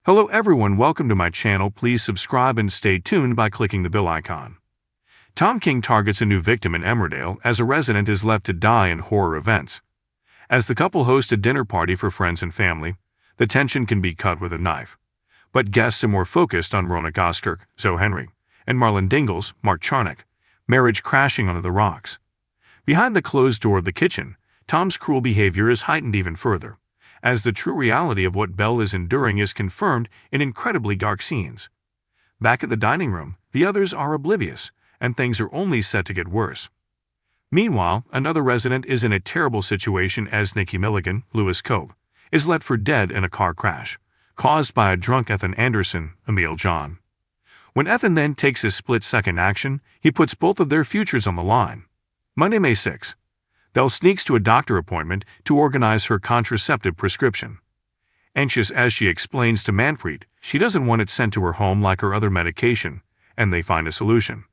Hello everyone, welcome to my channel. Please subscribe and stay tuned by clicking the bell icon. Tom King targets a new victim in Emmerdale as a resident is left to die in horror events. As the couple host a dinner party for friends and family, the tension can be cut with a knife. But guests are more focused on Rona Goskirk, Zoe Henry, and Marlon Dingle's Mark Charnock, marriage crashing onto the rocks. Behind the closed door of the kitchen, Tom's cruel behavior is heightened even further, as the true reality of what Belle is enduring is confirmed in incredibly dark scenes. Back at the dining room, the others are oblivious, and things are only set to get worse. Meanwhile, another resident is in a terrible situation as Nikki Milligan, Lewis Cope, is left for dead in a car crash, caused by a drunk Ethan Anderson, Emil John. When Ethan then takes his split-second action, he puts both of their futures on the line. Monday, May 6. Belle sneaks to a doctor appointment to organize her contraceptive prescription. Anxious as she explains to Manpreet, she doesn't want it sent to her home like her other medication, and they find a solution.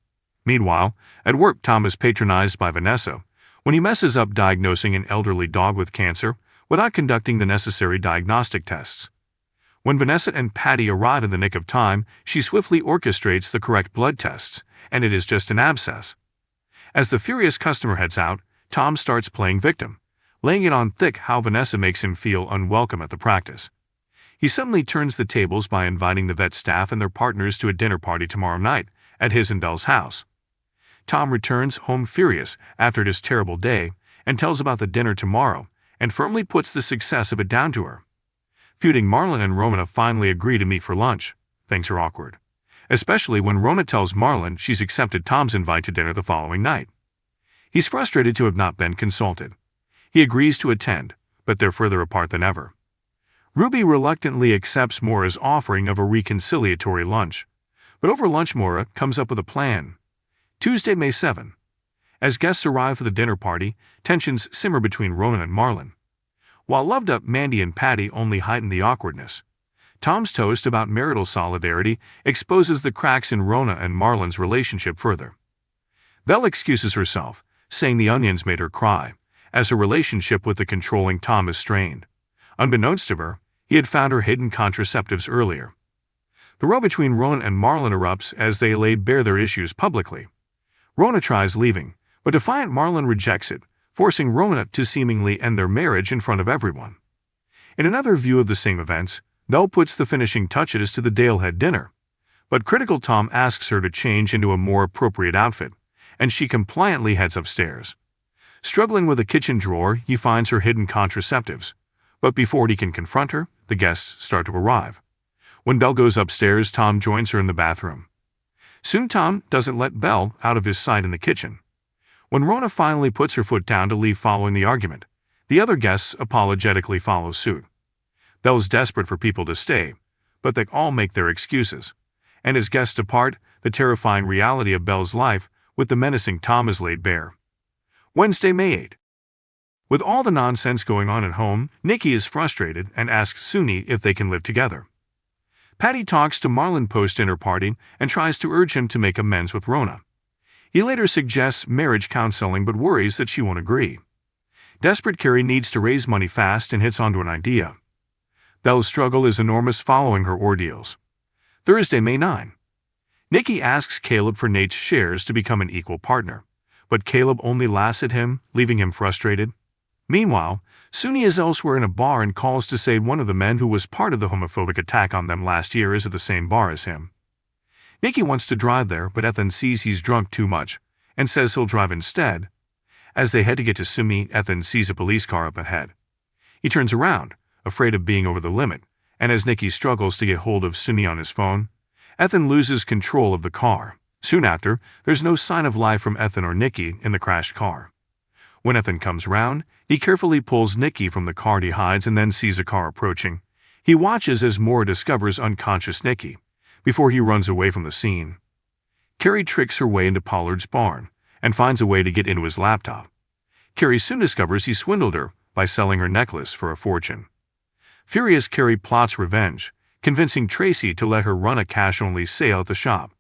Meanwhile, at work, Tom is patronized by Vanessa when he messes up diagnosing an elderly dog with cancer without conducting the necessary diagnostic tests. When Vanessa and Patty arrive in the nick of time, she swiftly orchestrates the correct blood tests, and it is just an abscess. As the furious customer heads out, Tom starts playing victim, laying it on thick how Vanessa makes him feel unwelcome at the practice. He suddenly turns the tables by inviting the vet staff and their partners to a dinner party tomorrow night at his and Belle's house. Tom returns home furious after this terrible day and tells about the dinner tomorrow and firmly puts the success of it down to her. Feuding Marlon and Rona finally agree to meet for lunch. Things are awkward, especially when Rona tells Marlon she's accepted Tom's invite to dinner the following night. He's frustrated to have not been consulted. He agrees to attend, but they're further apart than ever. Ruby reluctantly accepts Maura's offering of a reconciliatory lunch, but over lunch Maura comes up with a plan. Tuesday, May 7. As guests arrive for the dinner party, tensions simmer between Rona and Marlon. While loved-up Mandy and Patty only heighten the awkwardness, Tom's toast about marital solidarity exposes the cracks in Rona and Marlon's relationship further. Belle excuses herself, saying the onions made her cry, as her relationship with the controlling Tom is strained. Unbeknownst to her, he had found her hidden contraceptives earlier. The row between Rona and Marlon erupts as they lay bare their issues publicly. Rona tries leaving, but defiant Marlon rejects it, forcing Rona to seemingly end their marriage in front of everyone. In another view of the same events, Belle puts the finishing touches to the Dalehead dinner, but critical Tom asks her to change into a more appropriate outfit, and she compliantly heads upstairs. Struggling with a kitchen drawer, he finds her hidden contraceptives, but before he can confront her, the guests start to arrive. When Belle goes upstairs, Tom joins her in the bathroom. Soon Tom doesn't let Belle out of his sight in the kitchen. When Rona finally puts her foot down to leave following the argument, the other guests apologetically follow suit. Belle's desperate for people to stay, but they all make their excuses. And as guests depart, the terrifying reality of Belle's life with the menacing Tom is laid bare. Wednesday, May 8. With all the nonsense going on at home, Nikki is frustrated and asks Suni if they can live together. Patty talks to Marlon post-dinner party and tries to urge him to make amends with Rona. He later suggests marriage counseling but worries that she won't agree. Desperate Carrie needs to raise money fast and hits onto an idea. Belle's struggle is enormous following her ordeals. Thursday, May 9. Nikki asks Caleb for Nate's shares to become an equal partner, but Caleb only laughs at him, leaving him frustrated. Meanwhile, Suni is elsewhere in a bar and calls to say one of the men who was part of the homophobic attack on them last year is at the same bar as him. Nikki wants to drive there, but Ethan sees he's drunk too much and says he'll drive instead. As they head to get to Sumi, Ethan sees a police car up ahead. He turns around, afraid of being over the limit, and as Nikki struggles to get hold of Suni on his phone, Ethan loses control of the car. Soon after, there's no sign of life from Ethan or Nikki in the crashed car. When Ethan comes round, he carefully pulls Nikki from the car he hides and then sees a car approaching. He watches as Maura discovers unconscious Nikki, before he runs away from the scene. Carrie tricks her way into Pollard's barn and finds a way to get into his laptop. Carrie soon discovers he swindled her by selling her necklace for a fortune. Furious, Carrie plots revenge, convincing Tracy to let her run a cash-only sale at the shop.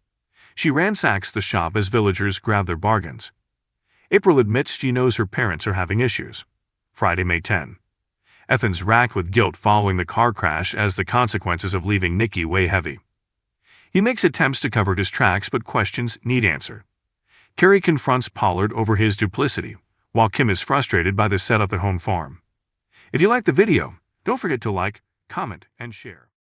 She ransacks the shop as villagers grab their bargains. April admits she knows her parents are having issues. Friday, May 10. Ethan's racked with guilt following the car crash as the consequences of leaving Nikki weigh heavy. He makes attempts to cover his tracks but questions need answer. Carrie confronts Pollard over his duplicity, while Kim is frustrated by the setup at home farm. If you like the video, don't forget to like, comment, and share.